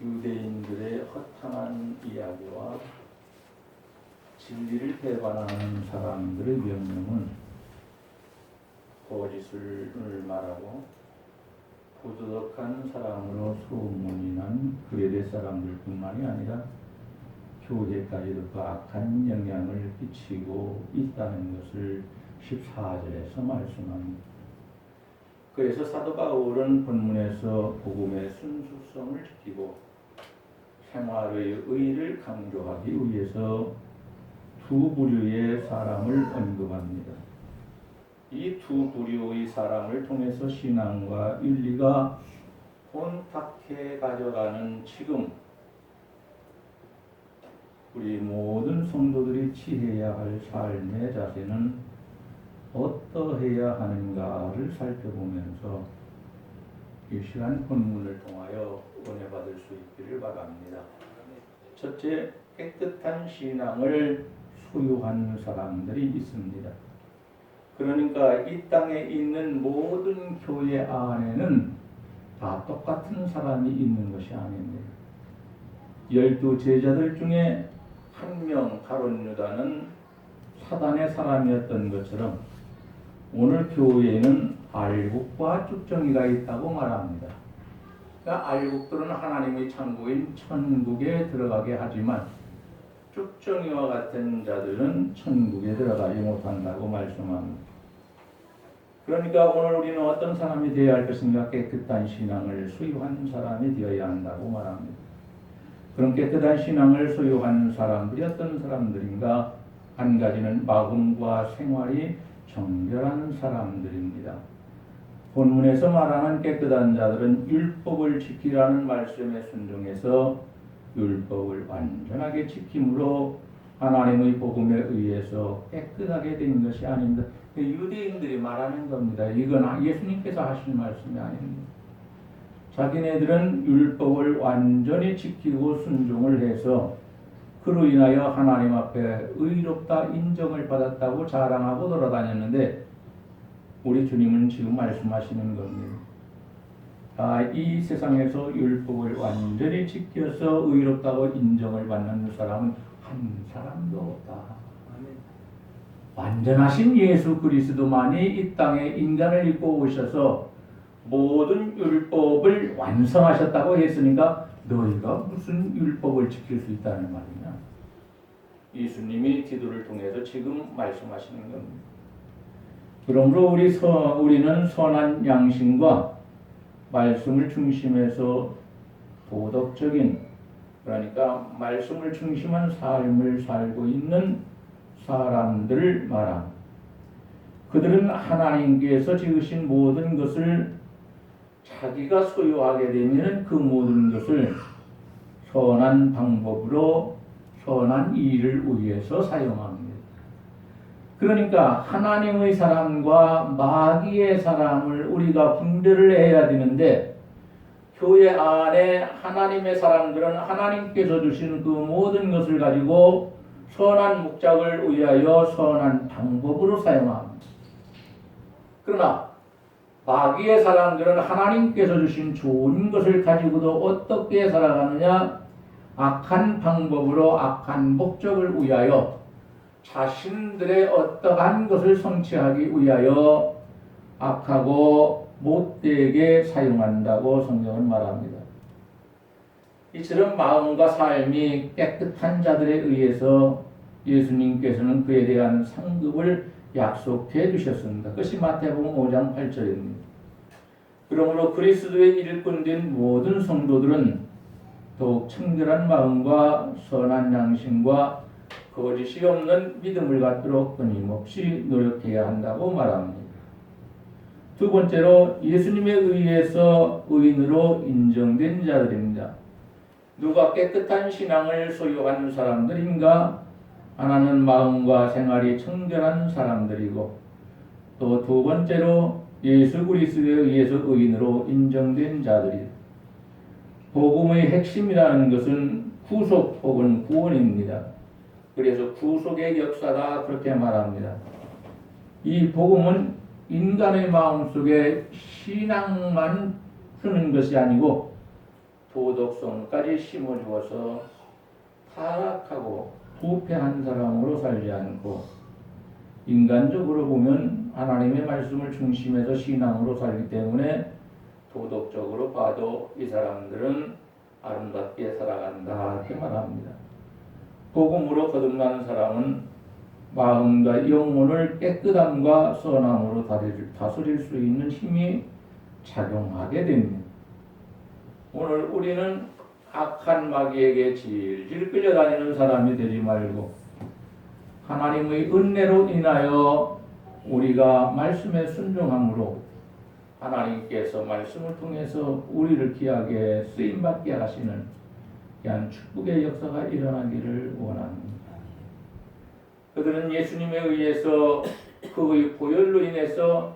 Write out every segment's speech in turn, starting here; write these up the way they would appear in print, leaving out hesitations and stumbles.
유대인들의 허탕한 이야기와 진리를 배반하는 사람들의 명령은 거짓을 말하고 부도덕한 사람으로 소문이 난 그레데 사람들뿐만이 아니라 교회까지도 그 악한 영향을 끼치고 있다는 것을 14절에서 말씀합니다. 그래서 사도 바울은 본문에서 복음의 순수성을 지키고 생활의 의를 강조하기 위해서 두 부류의 사람을 언급합니다. 이 두 부류의 사람을 통해서 신앙과 윤리가 혼탁해 가져가는 지금 우리 모든 성도들이 취해야 할 삶의 자세는 어떠해야 하는가를 살펴보면서 이 시간 본문을 통하여 은혜 받을 수 있기를 바랍니다. 첫째, 깨끗한 신앙을 소유한 사람들이 있습니다. 그러니까 이 땅에 있는 모든 교회 안에는 다 똑같은 사람이 있는 것이 아닙니다. 12 제자들 중에 한 명 가룟 유다는 사단의 사람이었던 것처럼 오늘 교회에는 알국과 쭉정이가 있다고 말합니다. 그러니까 알국들은 하나님의 창고인 천국에 들어가게 하지만 쭉정이와 같은 자들은 천국에 들어가지 못한다고 말씀합니다. 그러니까 오늘 우리는 어떤 사람이 되어야 할 것인가? 깨끗한 신앙을 소유한 사람이 되어야 한다고 말합니다. 그런 깨끗한 신앙을 소유한 사람들이 어떤 사람들인가? 한 가지는 마음과 생활이 정결한 사람들입니다. 본문에서 말하는 깨끗한 자들은 율법을 지키라는 말씀에 순종해서 율법을 완전하게 지킴으로 하나님의 복음에 의해서 깨끗하게 된 것이 아닙니다. 유대인들이 말하는 겁니다. 이건 예수님께서 하신 말씀이 아닙니다. 자기네들은 율법을 완전히 지키고 순종을 해서 그로 인하여 하나님 앞에 의롭다 인정을 받았다고 자랑하고 돌아다녔는데 우리 주님은 지금 말씀하시는 겁니다. 이 세상에서 율법을 완전히 지켜서 의롭다고 인정을 받는 사람은 한 사람도 없다. 완전하신 예수 그리스도만이 이 땅에 인간을 입고 오셔서 모든 율법을 완성하셨다고 했으니까 너희가 무슨 율법을 지킬 수 있다는 말이냐. 예수님이 기도를 통해서 지금 말씀하시는 겁니다. 그러므로 우리는 선한 양심과 말씀을 중심해서 도덕적인, 그러니까 말씀을 중심한 삶을 살고 있는 사람들을 말합니다. 그들은 하나님께서 지으신 모든 것을 자기가 소유하게 되면 그 모든 것을 선한 방법으로 선한 일을 위해서 사용합니다. 그러니까 하나님의 사람과 마귀의 사람을 우리가 분별을 해야 되는데 교회 안에 하나님의 사람들은 하나님께서 주신 그 모든 것을 가지고 선한 목적을 위하여 선한 방법으로 사용합니다. 그러나 마귀의 사람들은 하나님께서 주신 좋은 것을 가지고도 어떻게 살아가느냐? 악한 방법으로 악한 목적을 위하여 자신들의 어떠한 것을 성취하기 위하여 악하고 못되게 사용한다고 성경은 말합니다. 이처럼 마음과 삶이 깨끗한 자들에 의해서 예수님께서는 그에 대한 상급을 약속해 주셨습니다. 그것이 마태복음 5장 8절입니다. 그러므로 그리스도의 일꾼된 모든 성도들은 더욱 청결한 마음과 선한 양심과 거짓이 없는 믿음을 갖도록 끊임없이 노력해야 한다고 말합니다. 두 번째로 예수님에 의해서 의인으로 인정된 자들입니다. 누가 깨끗한 신앙을 소유한 사람들인가? 하나는 마음과 생활이 청결한 사람들이고 또 두 번째로 예수 그리스도에 의해서 의인으로 인정된 자들이다. 복음의 핵심이라는 것은 구속 혹은 구원입니다. 그래서 구속의 역사다 그렇게 말합니다. 이 복음은 인간의 마음속에 신앙만 주는 것이 아니고 도덕성까지 심어주어서 타락하고 부패한 사람으로 살지 않고 인간적으로 보면 하나님의 말씀을 중심에서 신앙으로 살기 때문에 도덕적으로 봐도 이 사람들은 아름답게 살아간다 이렇게 말합니다. 복음으로 거듭나는 사람은 마음과 영혼을 깨끗함과 선함으로 다스릴 수 있는 힘이 작용하게 됩니다. 오늘 우리는 악한 마귀에게 질질 끌려다니는 사람이 되지 말고 하나님의 은혜로 인하여 우리가 말씀에 순종함으로 하나님께서 말씀을 통해서 우리를 귀하게 쓰임받게 하시는 귀한 축복의 역사가 일어나기를 원합니다. 그들은 예수님에 의해서 그의 보혈로 인해서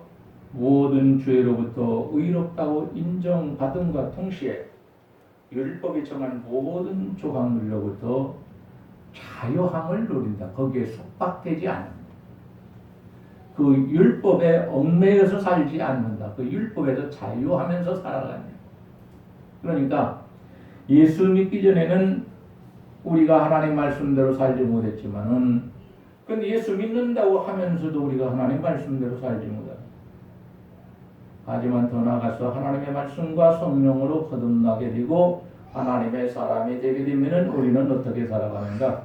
모든 죄로부터 의롭다고 인정받음과 동시에 율법이 정한 모든 조항들로부터 자유함을 누린다. 거기에 속박되지 않는다. 그 율법에 얽매여서 살지 않는다. 그 율법에서 자유하면서 살아가냐. 그러니까 예수 믿기 전에는 우리가 하나님 말씀대로 살지 못했지만은 근데 예수 믿는다고 하면서도 우리가 하나님 말씀대로 살지 못한다. 하지만 더 나아가서 하나님의 말씀과 성령으로 거듭나게 되고 하나님의 사람이 되게 되면 우리는 어떻게 살아가는가?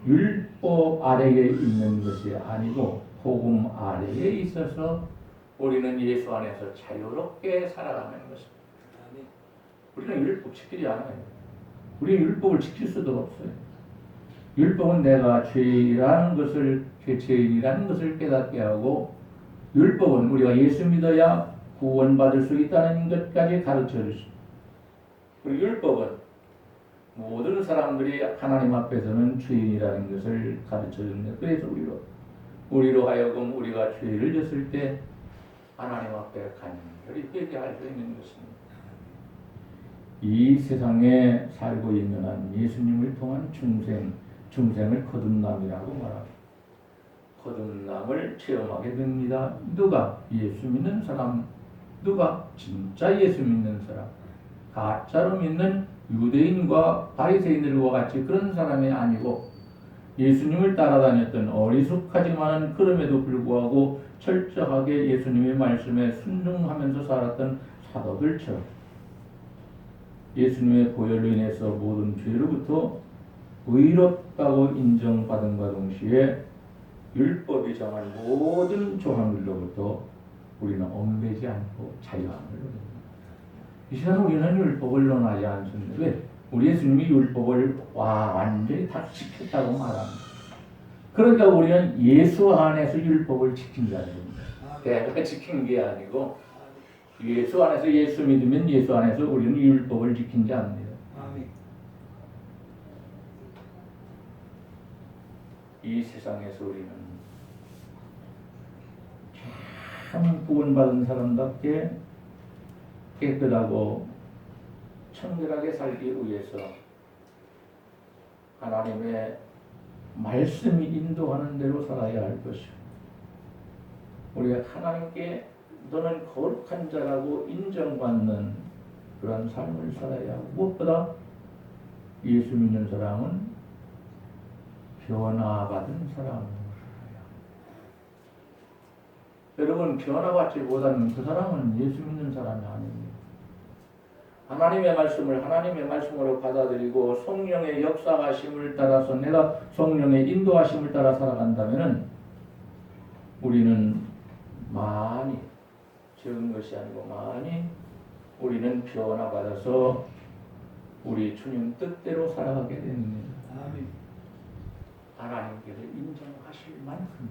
율법 아래에 있는 것이 아니고 복음 아래에 있어서 우리는 예수 안에서 자유롭게 살아가는 것입니다. 우리는 율법 지키지 않아요. 우리는 율법을 지킬 수도 없어요. 율법은 내가 죄인이라는 것을 깨닫게 하고 율법은 우리가 예수 믿어야 구원받을 수 있다는 것까지 가르쳐 주십니다. 그리고 율법은 모든 사람들이 하나님 앞에서는 죄인이라는 것을 가르쳐 줍니다. 그래서 우리로 하여금 우리가 죄를 졌을 때 하나님 앞에 간절히 회개할 수 있는 것입니다. 이 세상에 살고 있는 한 예수님을 통한 중생을 거듭남이라고 말합니다. 거듭남을 체험하게 됩니다. 누가? 예수 믿는 사람. 누가? 진짜 예수 믿는 사람. 가짜로 믿는 유대인과 바리새인들과 같이 그런 사람이 아니고 예수님을 따라다녔던 어리숙하지만은 그럼에도 불구하고 철저하게 예수님의 말씀에 순종하면서 살았던 사도들처럼 예수님의 보혈로 인해서 모든 죄로부터 의롭다고 인정받음과 동시에 율법이 정한 모든 조항들로부터 우리는 얽매지 않고 자유함을 누립니다. 이 시간 우리는 율법을 논하지 않습니다. 왜? 우리 예수님이 율법을 완전히 다 지켰다고 말합니다. 그러니까 우리는 예수 안에서 율법을 지킨다는 겁니다. 내가 지킨 게 아니고 예수 안에서 예수 믿으면 예수 안에서 우리는 율법을 지킨 자 압니다. 이 세상에서 우리는 참 구원받은 사람답게 깨끗하고 청결하게 살기 위해서 하나님의 말씀이 인도하는 대로 살아야 할 것이고 우리가 하나님께 너는 거룩한 자라고 인정받는 그런 삶을 살아야 하고 무엇보다 예수 믿는 사람은 변화받은 사람으로 살아야 합니다. 여러분 변화받지 못하면 그 사람은 예수 믿는 사람이 아닙니다. 하나님의 말씀을 하나님의 말씀으로 받아들이고 성령의 역사하심을 따라서 내가 성령의 인도하심을 따라 살아간다면 우리는 많이 적은 것이 아니고 많이 우리는 변화받아서 우리 주님 뜻대로 살아가게 됩니다. 하나님께서 인정하실 만큼.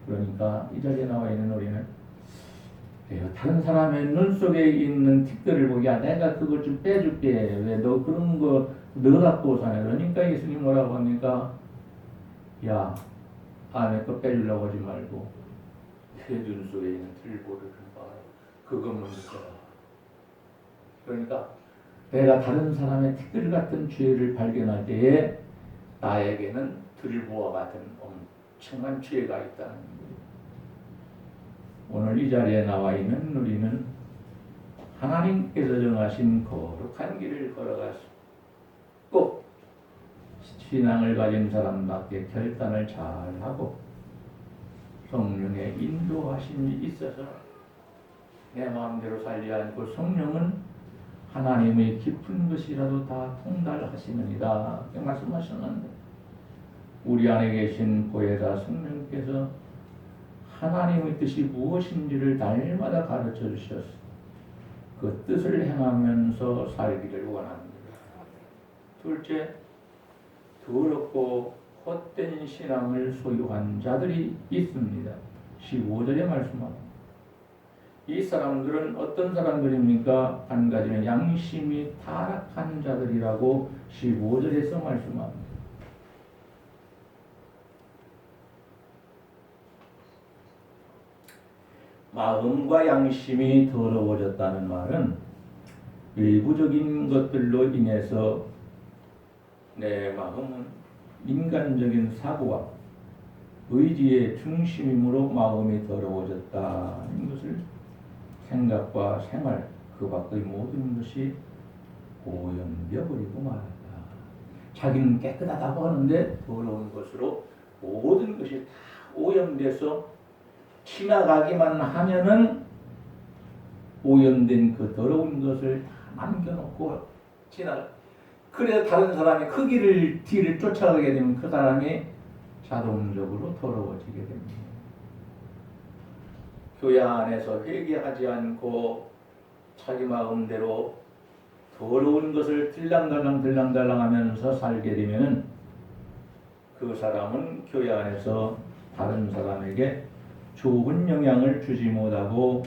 그러니까 이 자리에 나와 있는 우리는 다른 사람의 눈 속에 있는 틱들을 보기 내가 그걸 좀 빼줄게. 왜 너 그런 거 너 갖고 사냐. 그러니까 예수님 뭐라고 합니까? 야, 내 거 빼주려고 하지 말고 내 눈 속에 있는 들보를 봐. 그거 먼저 봐. 그러니까 내가 다른 사람의 틱들 같은 죄를 발견할 때에 나에게는 들보와 같은 엄청난 죄가 있다는 거예요. 오늘 이 자리에 나와 있는 우리는 하나님께서 정하신 거룩한 길을 걸어가서 꼭 신앙을 가진 사람답게 결단을 잘하고 성령의 인도하심이 있어서 내 마음대로 살지 않고 성령은 하나님의 깊은 것이라도 다 통달하시느니라 말씀하셨는데, 우리 안에 계신 보혜사 성령께서 하나님의 뜻이 무엇인지를 날마다 가르쳐 주셔서 그 뜻을 행하면서 살기를 원합니다. 둘째, 더럽고 헛된 신앙을 소유한 자들이 있습니다. 15절에 말씀합니다. 이 사람들은 어떤 사람들입니까? 한 가지는 양심이 타락한 자들이라고 15절에서 말씀합니다. 마음과 양심이 더러워졌다는 말은 외부적인 것들로 인해서 내 마음은 인간적인 사고와 의지의 중심이므로 마음이 더러워졌다는 것을, 생각과 생활 그 밖의 모든 것이 오염되어버리고 말았다. 자기는 깨끗하다고 하는데 더러운 것으로 모든 것이 다 오염돼서 지나가기만 하면은 오염된 그 더러운 것을 다 남겨놓고 지나가. 그래서 다른 사람이 그 뒤를 쫓아가게 되면 그 사람이 자동적으로 더러워지게 됩니다. 교회 안에서 회개하지 않고 자기 마음대로 더러운 것을 들랑달랑 하면서 살게 되면은 그 사람은 교회 안에서 다른 사람에게 좋은 영향을 주지 못하고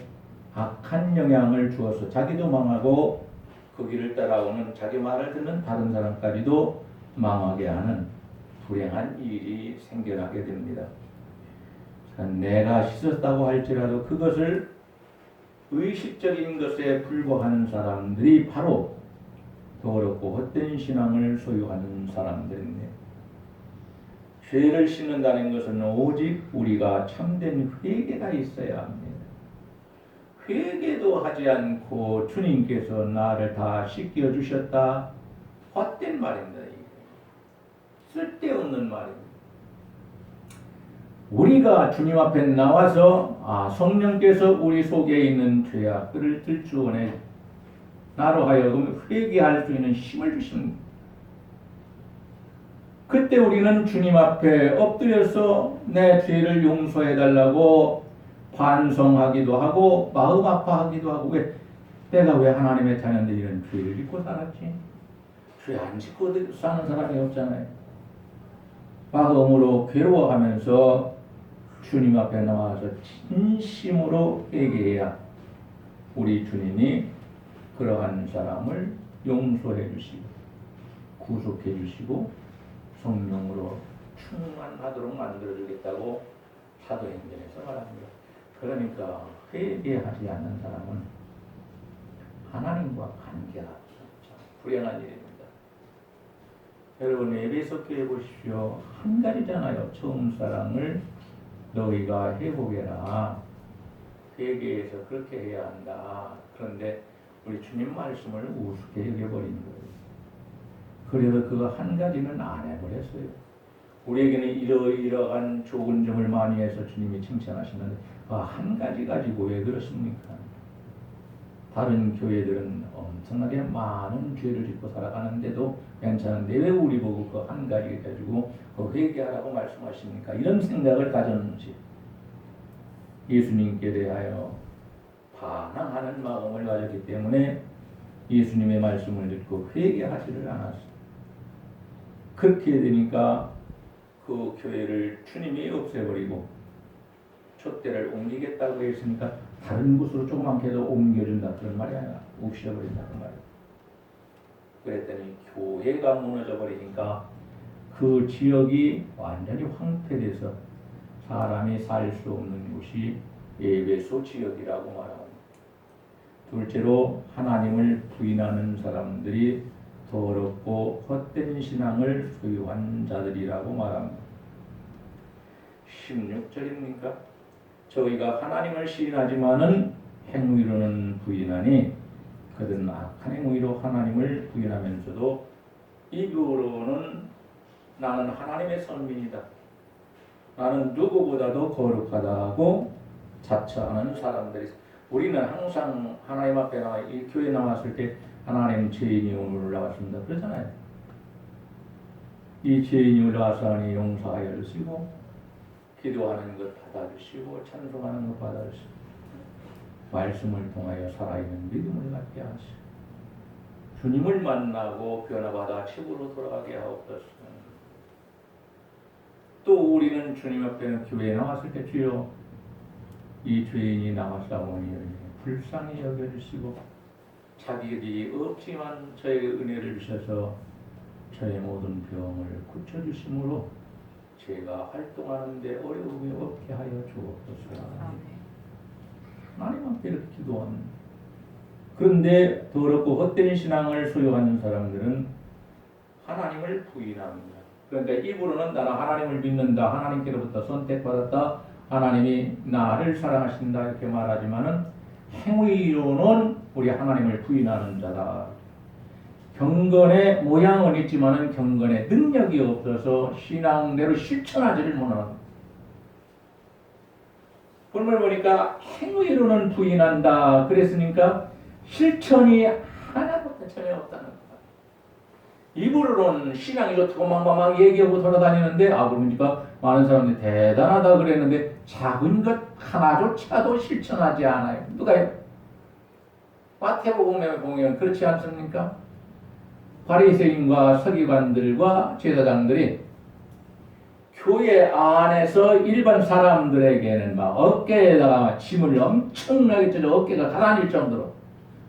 악한 영향을 주어서 자기도 망하고 그 길을 따라오는, 자기 말을 듣는 다른 사람까지도 망하게 하는 불행한 일이 생겨나게 됩니다. 내가 씻었다고 할지라도 그것을 의식적인 것에 불과하는 사람들이 바로 더럽고 헛된 신앙을 소유하는 사람들입니다. 죄를 씻는다는 것은 오직 우리가 참된 회개가 있어야 합니다. 회개도 하지 않고 주님께서 나를 다 씻겨주셨다. 헛된 말입니다. 쓸데없는 말입니다. 우리가 주님 앞에 나와서 성령께서 우리 속에 있는 죄악들을 들추어내 나로 하여금 회개할 수 있는 힘을 주십니다. 그때 우리는 주님 앞에 엎드려서 내 죄를 용서해달라고 반성하기도 하고 마음 아파하기도 하고, 내가 왜 하나님의 자녀인데 이런 죄를 짓고 살았지? 죄 안 짓고 사는 사람이 없잖아요. 마음으로 괴로워하면서 주님 앞에 나와서 진심으로 회개해야 우리 주님이 그러한 사람을 용서해 주시고 구속해 주시고 성령으로 충만하도록 만들어 주겠다고 사도행전에서 말합니다. 그러니까 회개하지 않는 사람은 하나님과 관계가 없죠. 불행한 일입니다. 여러분, 에베소 교회 보십시오. 한 가지잖아요. 처음 사랑을 너희가 회복해라. 회개해서 그렇게 해야 한다. 그런데 우리 주님 말씀을 우습게 여겨버린 거예요. 그래서 그거 한 가지는 안 해버렸어요. 우리에게는 이러한 좋은 점을 많이 해서 주님이 칭찬하시는데 그 한 가지 가지고 왜 그렇습니까? 다른 교회들은 엄청나게 많은 죄를 짓고 살아가는데도 괜찮은데 왜 우리 보고 그 한 가지 가지고 그 회개하라고 말씀하십니까? 이런 생각을 가졌는지, 예수님께 대하여 반항하는 마음을 가졌기 때문에 예수님의 말씀을 듣고 회개하지를 않았어요. 그렇게 되니까 그 교회를 주님이 없애버리고 촛대를 옮기겠다고 했으니까 다른 곳으로 조그맣게도 옮겨준다 그런 말이 아니라 없애버린다 그 말이에요. 그랬더니 교회가 무너져 버리니까 그 지역이 완전히 황폐돼서 사람이 살 수 없는 곳이 에베소 지역이라고 말합니다. 둘째로 하나님을 부인하는 사람들이 더럽고 헛된 신앙을 소유한 자들이라고 말합니다. 16절입니까? 저희가 하나님을 시인하지만은 행위로는 부인하니 그들은 악한 행위로 하나님을 부인하면서도 입으로는 나는 하나님의 선민이다, 나는 누구보다도 거룩하다고 자처하는 사람들이. 우리는 항상 하나님 앞에 나와 이 교회 나왔을 때 하나님 죄인이 오늘 올라왔습니다 그러잖아요. 이 죄인이 올라와서 하니 용서하여 주시고 기도하는 것 받아주시고 찬송하는 것 받아주시고 말씀을 통하여 살아있는 믿음을 갖게 하시고 주님을 만나고 변화받아 집으로 돌아가게 하옵소서. 또 우리는 주님 앞에는 교회에 나왔을 때 주여 이 죄인이 나왔사오니 불쌍히 여겨주시고 자기들이 없지만 저에게 은혜를 주셔서 저의 모든 병을 고쳐주심으로 제가 활동하는 데 어려움이 없게 하여 주옵소서. 하나님 앞에 이렇게 기도합니다. 그런데 더럽고 헛된 신앙을 소유하는 사람들은 하나님을 부인합니다. 그러니까 입으로는 나는 하나님을 믿는다, 하나님께로부터 선택받았다, 하나님이 나를 사랑하신다 이렇게 말하지만은 행위로는 우리 하나님을 부인하는 자다. 경건의 모양은 있지만은 경건의 능력이 없어서 신앙대로 실천하지를 못합니다. 본문을 보니까 행위로는 부인한다 그랬으니까 실천이 하나도 전혀 없다는 거다. 입으로는 신앙이 좋다고 막 얘기하고 돌아다니는데 그러니까 많은 사람들이 대단하다 그랬는데 작은 것 하나조차도 실천하지 않아요. 누가요? 마태복음에 보면 그렇지 않습니까? 바리새인과 서기관들과 제사장들이 교회 안에서 일반 사람들에게는 막 어깨에다가 짐을 엄청나게 져줘 어깨가 가라앉을 정도로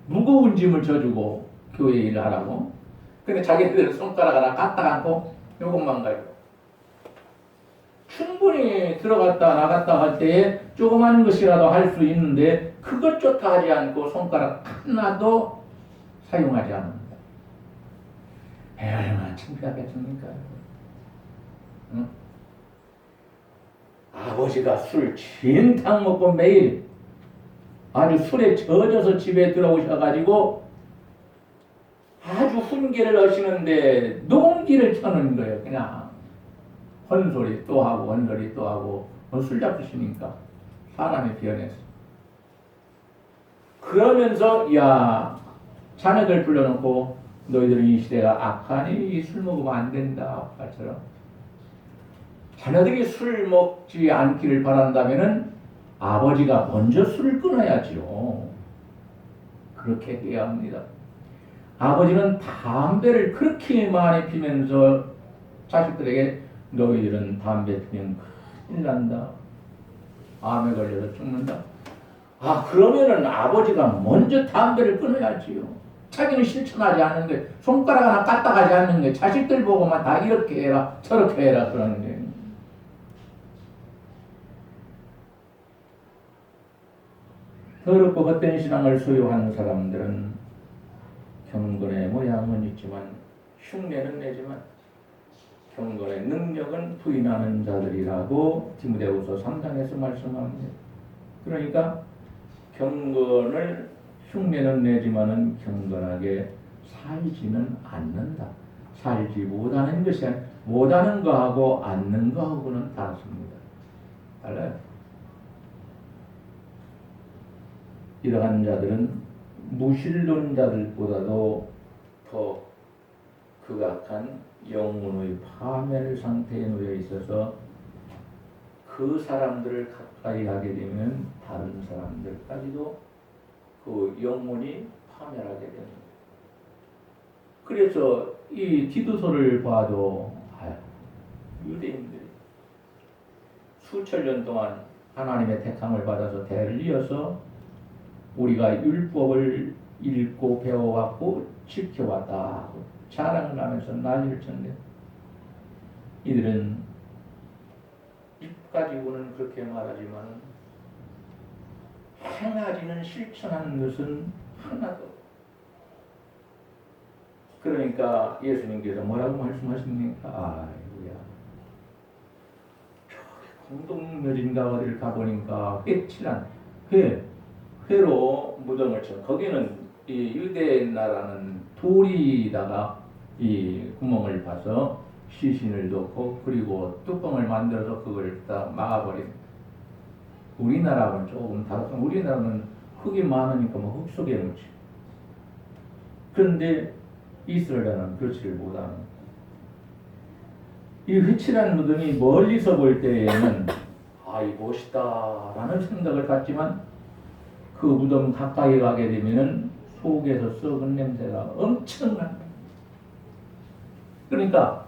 무거운 짐을 져주고 교회 일을 하라고. 근데 자기들은 손가락 하나 갖다 앉고 요것만 가지고 충분히 들어갔다 나갔다 할 때에 조그만 것이라도 할 수 있는데 그것조차 하지 않고 손가락 하나도 사용하지 않는다. 얼마나 창피하겠습니까? 응? 아버지가 술 진탕 먹고 매일 아주 술에 젖어서 집에 들어오셔가지고 아주 훈계를 하시는데 농기를 켜는 거예요. 그냥 헛소리 또 하고 헛소리 또 하고 술 잡수시니까 사람이 변해서 그러면서 야 자녀들 불러놓고 너희들은 이 시대가 악하니 술 먹으면 안 된다 아빠처럼 자녀들이 술 먹지 않기를 바란다면은 아버지가 먼저 술을 끊어야지요. 그렇게 해야 합니다. 아버지는 담배를 그렇게 많이 피면서 자식들에게 너희들은 담배 피면 큰일 난다. 암에 걸려서 죽는다. 그러면은 아버지가 먼저 담배를 끊어야지요. 자기는 실천하지 않는데 손가락 하나 까딱하지 않는데 자식들 보고만 다 이렇게 해라 저렇게 해라 그러는 거예요. 더럽고 헛된 신앙을 소유하는 사람들은 경건의 모양은 있지만 흉내는 내지만 경건의 능력은 부인하는 자들이라고 디모데후서 3장에서 말씀합니다. 그러니까 경건을 흉내는 내지만은 경건하게 살지는 않는다. 살지 못하는 것이 아니라 못하는 거하고 않는 거하고는 다릅니다. 달라요. 이러한 자들은 무신론자들보다도 더 극악한 영혼의 파멸 상태에 놓여 있어서 그 사람들을 가까이 하게 되면 다른 사람들까지도 그 영혼이 파멸하게 됩니다. 그래서 이 디도서를 봐도 유대인들이 수천 년 동안 하나님의 택함을 받아서 대를 이어서 우리가 율법을 읽고 배워왔고 지켜왔다 자랑을 하면서 난리를 쳤는데 이들은 입 가지고는 그렇게 말하지만 행하지는 실천하는 것은 하나도. 그러니까 예수님께서 뭐라고 말씀하십니까? 아이고야 저기 공동묘진가 어디를 가보니까 회칠한 회로 무덤을 쳐. 거기는 이 유대 나라는 돌이다가 이 구멍을 파서 시신을 넣고 그리고 뚜껑을 만들어서 그걸 다 막아버린. 우리나라는 조금 다르다. 우리나라는 흙이 많으니까 뭐 흙 속에 넣지. 그런데 이스라엘은 그렇지를 못하는. 이 휘칠한 무덤이 멀리서 볼 때에는 이 멋있다라는 생각을 갖지만 그 무덤 가까이 가게 되면은 속에서 썩은 냄새가 엄청난. 그러니까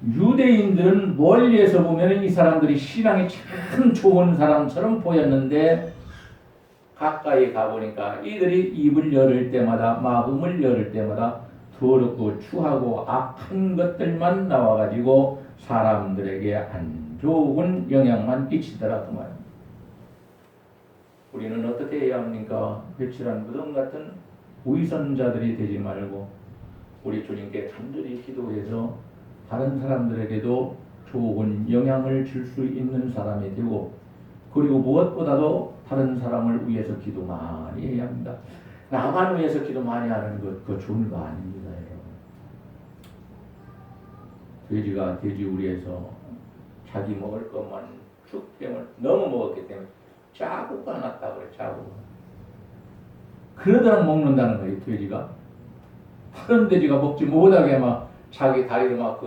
유대인들은 멀리에서 보면 이 사람들이 신앙이 참 좋은 사람처럼 보였는데 가까이 가보니까 이들이 입을 열을 때마다 마음을 열을 때마다 더럽고 추하고 악한 것들만 나와가지고 사람들에게 안 좋은 영향만 끼치더라 그 말입니다. 우리는 어떻게 해야 합니까? 회칠한 무덤 같은 위선자들이 되지 말고 우리 주님께 간절히 기도해서 다른 사람들에게도 좋은 영향을 줄 수 있는 사람이 되고 그리고 무엇보다도 다른 사람을 위해서 기도 많이 해야 합니다. 나만 위해서 기도 많이 하는 것 그거 좋은 거 아닙니다. 여러분. 돼지가 돼지우리에서 자기 먹을 것만 쭉 빼면 너무 먹었기 때문에 자국가 났다 그래. 자국. 그러다가 먹는다는 거예요. 돼지가. 다른 돼지가 먹지 못하게 막 자기 다리를 막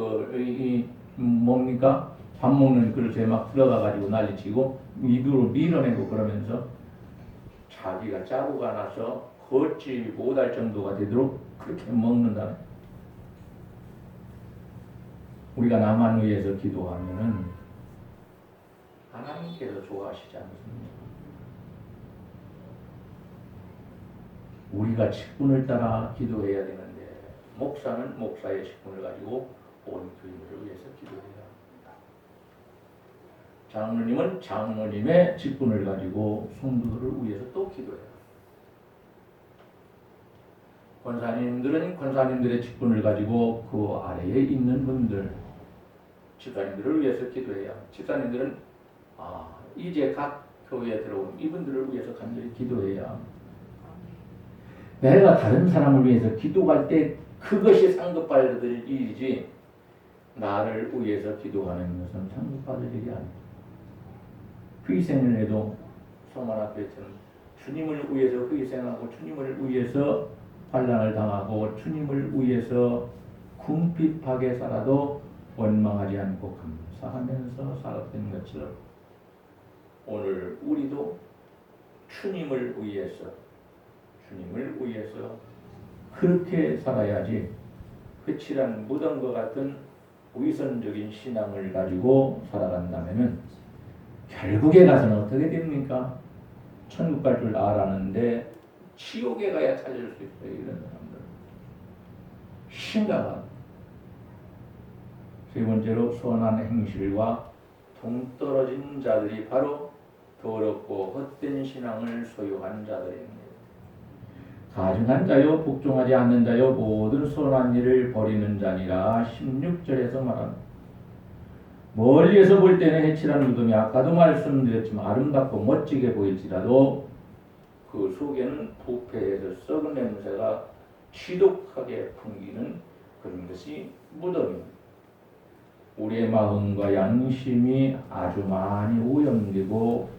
뭡니까? 밥 먹는 그릇에 막 들어가가지고 난리치고 입으로 밀어내고 그러면서 자기가 자국가 나서 걷지 못할 정도가 되도록 그렇게 먹는다. 우리가 남을 위해서 기도하면은 하나님께서 좋아하시지 않습니다. 우리가 직분을 따라 기도해야 되는데 목사는 목사의 직분을 가지고 온 교인들을 위해서 기도해야 합니다. 장로님은 장로님의 직분을 가지고 성도들을 위해서 또 기도해야 합니다. 권사님들은 권사님들의 직분을 가지고 그 아래에 있는 분들, 집사님들을 위해서 기도해야 합니다. 집사님들은 이제 각 교회에 들어온 이분들을 위해서 간절히 기도해야 합니다. 내가 다른 사람을 위해서 기도할 때 그것이 상급받을 일이지 나를 위해서 기도하는 것은 상급받을 일이 아닙니다. 희생을 해도 소만학교처럼 주님을 위해서 희생하고 주님을 위해서 환난을 당하고 주님을 위해서 궁핍하게 살아도 원망하지 않고 감사하면서 살았던 것처럼 오늘 우리도 주님을 위해서 그렇게 살아야지 회칠한 무덤과 같은 위선적인 신앙을 가지고 살아간다면은 결국에 가서는 어떻게 됩니까? 천국 갈 줄 알았는데 지옥에 가야 찾을 수 있어요. 이런 사람들 심각한. 세 번째로 선한 행실과 동떨어진 자들이 바로 더럽고 헛된 신앙을 소유한 자들입니다. 가증한 자요 복종하지 않는 자요 모든 선한 일을 버리는 자니라 16절에서 말합니다. 멀리에서 볼 때는 해칠한 무덤이 아까도 말씀드렸지만 아름답고 멋지게 보일지라도 그 속에는 부패해서 썩은 냄새가 지독하게 풍기는 그런 것이 무덤입니다. 우리의 마음과 양심이 아주 많이 오염되고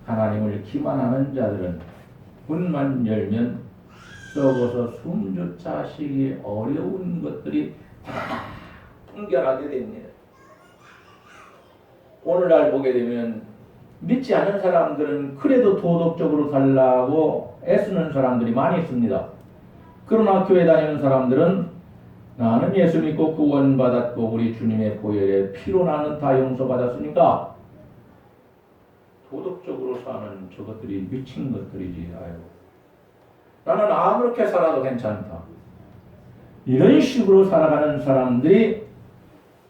하나님을 기만하는 자들은 문만 열면 썩어서 숨조차 쉬기 어려운 것들이 다 풍겨나게 됩니다. 오늘날 보게 되면 믿지 않는 사람들은 그래도 도덕적으로 살라고 애쓰는 사람들이 많이 있습니다. 그러나 교회 다니는 사람들은 나는 예수 믿고 구원받았고 우리 주님의 보혈에 피로 나는 다 용서받았으니까 도덕적으로 사는 저것들이 미친 것들이지. 나는 아무렇게 살아도 괜찮다. 이런 식으로 살아가는 사람들이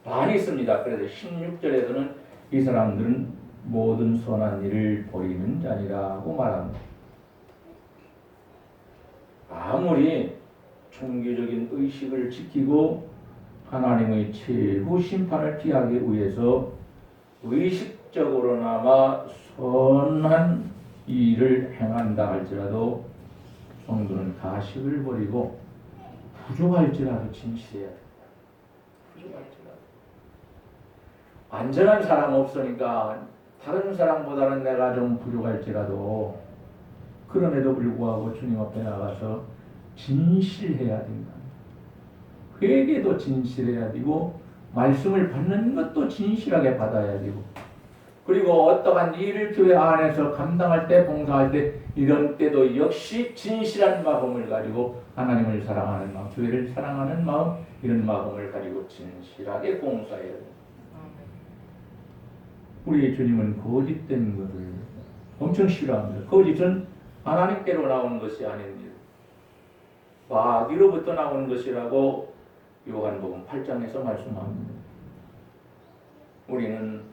많이 있습니다. 그래서 16절에서는 이 사람들은 모든 선한 일을 버리는 자니라고 말합니다. 아무리 종교적인 의식을 지키고 하나님의 최후 심판을 피하기 위해서 의식적으로나마 선한 일을 행한다 할지라도 성도는 가식을 버리고 부족할지라도 진실해야 된다. 부족할지라도. 완전한 사람 없으니까 다른 사람보다는 내가 좀 부족할지라도 그럼에도 불구하고 주님 앞에 나가서 진실해야 된다. 회개도 진실해야 되고 말씀을 받는 것도 진실하게 받아야 되고 그리고 어떠한 일을 교회 안에서 감당할 때 봉사할 때 이런 때도 역시 진실한 마음을 가지고 하나님을 사랑하는 마음, 교회를 사랑하는 마음 이런 마음을 가지고 진실하게 봉사해야 됩니다. 우리 주님은 거짓된 것을 엄청 싫어합니다. 거짓은 하나님께로 나오는 것이 아닙니다. 마귀로부터 나오는 것이라고 요한복음 8장에서 말씀합니다. 우리는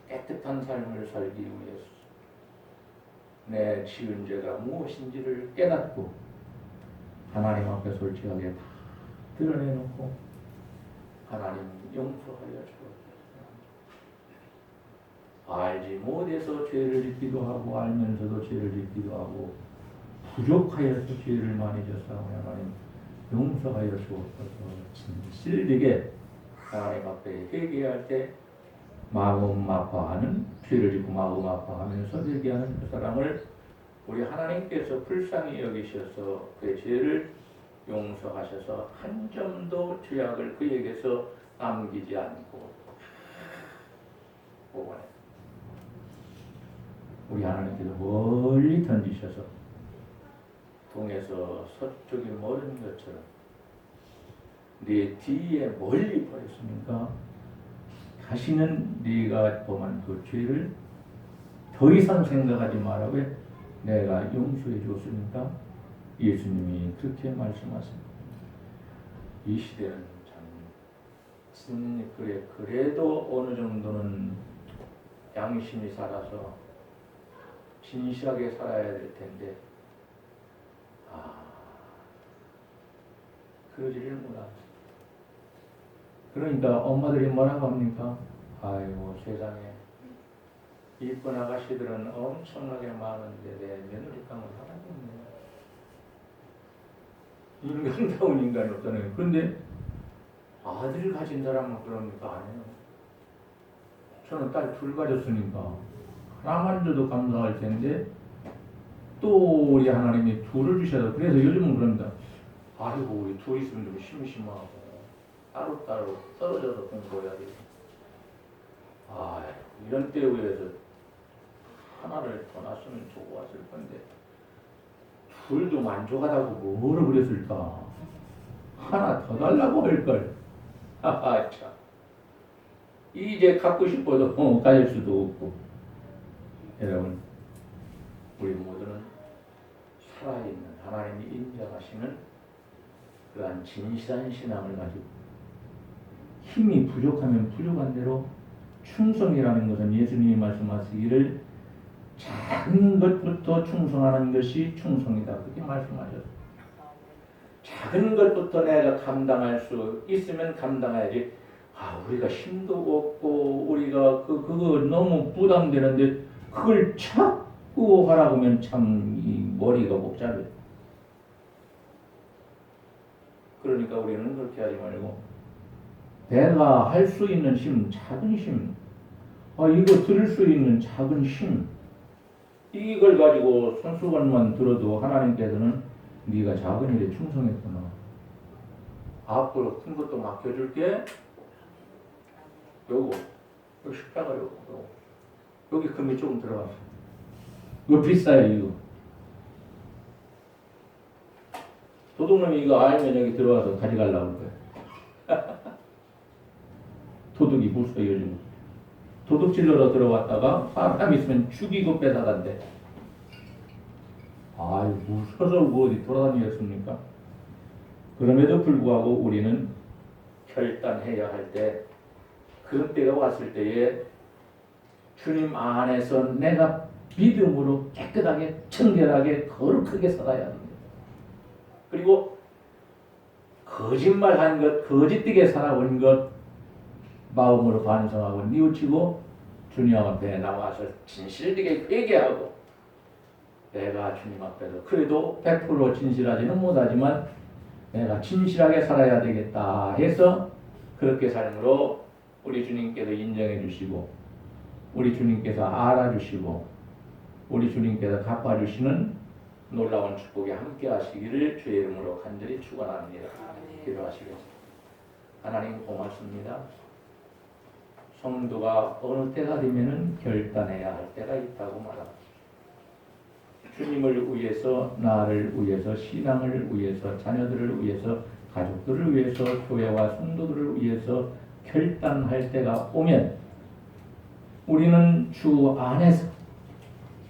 깨끗한 삶을 살기 위해서 내 지은 죄가 무엇인지를 깨닫고 하나님 앞에 솔직하게 다 드러내놓고 하나님 용서하여 주옵소서. 알지 못해서 죄를 짓기도 하고 알면서도 죄를 짓기도 하고 부족하여서 죄를 많이 졌사오니 하나님 용서하여 주옵소서. 진실되게 하나님 앞에 회개할 때 마음 아파하는 죄를 짓고 마음 아파하면서 회개하는 그 사람을 우리 하나님께서 불쌍히 여기셔서 그의 죄를 용서하셔서 한 점도 죄악을 그에게서 남기지 않고 보관해. 우리 하나님께서 멀리 던지셔서 동에서 서쪽이 멀은 것처럼 네 뒤에 멀리 버렸으니까 다시는 네가 범한 그 죄를 더 이상 생각하지 마라. 왜? 내가 용서해 줬으니까. 예수님이 그렇게 말씀하십니다. 이 시대는 참 그래도 어느 정도는 양심이 살아서 진실하게 살아야 될 텐데 그러지를 못합니다. 그러니까 엄마들이 뭐라고 합니까? 아이고 세상에 이쁜 아가씨들은 엄청나게 많은데 내 며느리감은 하나도 없네. 인간다운 인간이 없잖아요. 그런데 아들을 가진 사람은 그럽니까? 아니에요. 저는 딸 둘 가졌으니까 하나만 줘도 감사할 텐데 또 우리 하나님이 둘을 주셔서 그래서 요즘은 그런다. 아이고 우리 둘 있으면 좀 심심하고 따로따로 떨어져서 공부해야 돼. 이런 때에 의해서 하나를 더 낳았으면 좋았을 건데 둘도 만족하다고 뭐를 그랬을까? 하나 더 달라고 할걸. 참. 이제 갖고 싶어도 가질 수도 없고. 여러분 우리 모두는 살아있는 하나님이 인정하시는 그러한 진실한 신앙을 가지고 힘이 부족하면 부족한 대로 충성이라는 것은 예수님이 말씀하시기를 작은 것부터 충성하는 것이 충성이다. 그렇게 말씀하셨어요. 작은 것부터 내가 감당할 수 있으면 감당해야지. 우리가 힘도 없고 우리가 그거 너무 부담되는데 그걸 자꾸 하라고 하면 참 이 머리가 복잡해. 그러니까 우리는 그렇게 하지 말고 내가 할 수 있는 힘, 작은 힘, 이거 들을 수 있는 작은 힘, 이걸 가지고 손수건만 들어도 하나님께서는 네가 작은 일에 충성했구나. 앞으로 큰 것도 맡겨줄게. 요거 십자가 요거 여기 금이 조금 들어갔어. 이거 비싸요 이거. 도둑놈이 이거 알면 여기 들어가서 가져가려고 할 거야. 도둑이 무서워요 요즘. 도둑질러러 들어왔다가 사람 있으면 죽이고 뺏어간대. 무서워서 어디 돌아다니겠습니까? 그럼에도 불구하고 우리는 결단해야 할 때 그런 때가 왔을 때에 주님 안에서 내가 믿음으로 깨끗하게 청결하게 거룩하게 살아야 합니다. 그리고 거짓말한 것, 거짓되게 살아온 것 마음으로 반성하고 뉘우치고 주님 앞에 나와서 진실되게 회개하고 내가 주님 앞에서 그래도 100% 진실하지는 못하지만 내가 진실하게 살아야 되겠다 해서 그렇게 삶으로 우리 주님께서 인정해 주시고 우리 주님께서 알아주시고 우리 주님께서 갚아주시는 놀라운 축복에 함께 하시기를 주의 이름으로 간절히 축원합니다. 기도하시겠습니다. 하나님 고맙습니다. 성도가 어느 때가 되면은 결단해야 할 때가 있다고 말합니다. 주님을 위해서, 나를 위해서, 신앙을 위해서, 자녀들을 위해서, 가족들을 위해서, 교회와 성도들을 위해서 결단할 때가 오면 우리는 주 안에서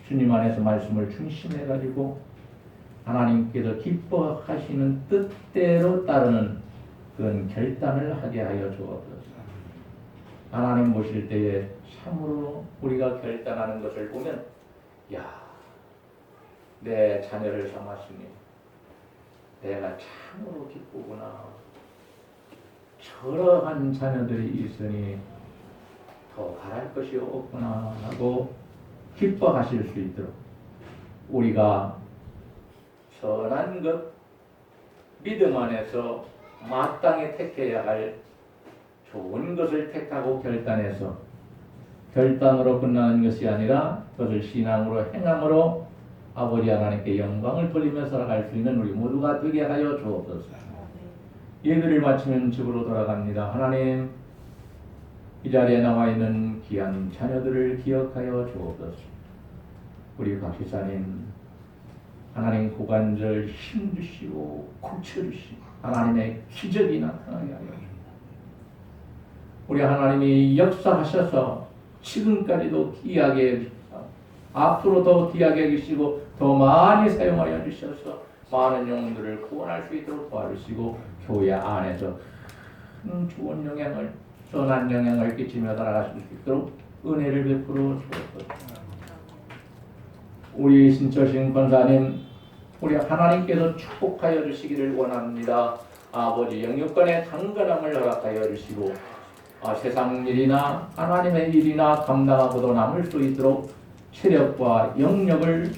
주님 안에서 말씀을 중심해 가지고 하나님께서 기뻐하시는 뜻대로 따르는 그런 결단을 하게 하여 주옵소서. 하나님 보실 때에 참으로 우리가 결단하는 것을 보면 야, 내 자녀를 삼았으니 내가 참으로 기쁘구나. 저러한 자녀들이 있으니 더 바랄 것이 없구나 하고 기뻐하실 수 있도록 우리가 선한 것 믿음 안에서 마땅히 택해야 할 좋은 것을 택하고 결단해서 결단으로 끝나는 것이 아니라 그것을 신앙으로 행함으로 아버지 하나님께 영광을 돌리며 살아갈 수 있는 우리 모두가 되게 하여 주옵소서. 예배를 마치면 집으로 돌아갑니다. 하나님, 이 자리에 나와 있는 귀한 자녀들을 기억하여 주옵소서. 우리 박 기사님, 하나님 고관절 힘주시고 고쳐주시고 하나님의 기적이 나타나게 하여 주옵소서. 우리 하나님이 역사하셔서 지금까지도 귀하게 해주시고 앞으로 더 귀하게 해주시고 더 많이 사용하여 주셔서 많은 영혼들을 구원할 수 있도록 도와주시고 교회 안에서 좋은 영향을 선한 영향을 끼치며 살아가실 수 있도록 은혜를 베풀어 주옵소서. 우리 신처신 권사님, 우리 하나님께서 축복하여 주시기를 원합니다. 아버지 영육간의 강건함을 허락하여 주시고 세상 일이나 하나님의 일이나 감당하고도 남을 수 있도록 체력과 영력을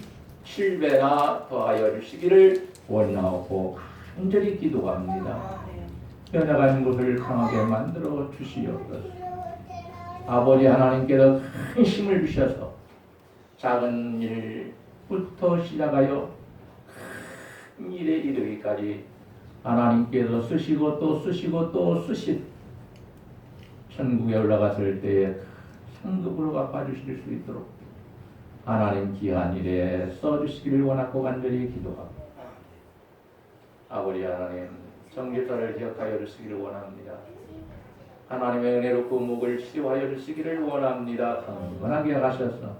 7배나 더하여 주시기를 원하고 간절히 기도합니다. 변화가는 곳을 강하게 만들어 주시옵소서. 아버지 하나님께서 큰 힘을 주셔서 작은 일부터 시작하여 큰 일에 이르기까지 하나님께서 쓰시고 또 쓰시고 또 쓰시 천국에 올라갔을 때에 상급으로 갚아주실 수 있도록 하나님 귀한 일에 써주시기를 원하고 간절히 기도하고 아버지 하나님 정죄자를 기억하여 주시기를 원합니다. 하나님의 은혜로 그 목을 치료하여 주시기를 원합니다. 강건하게 하셔서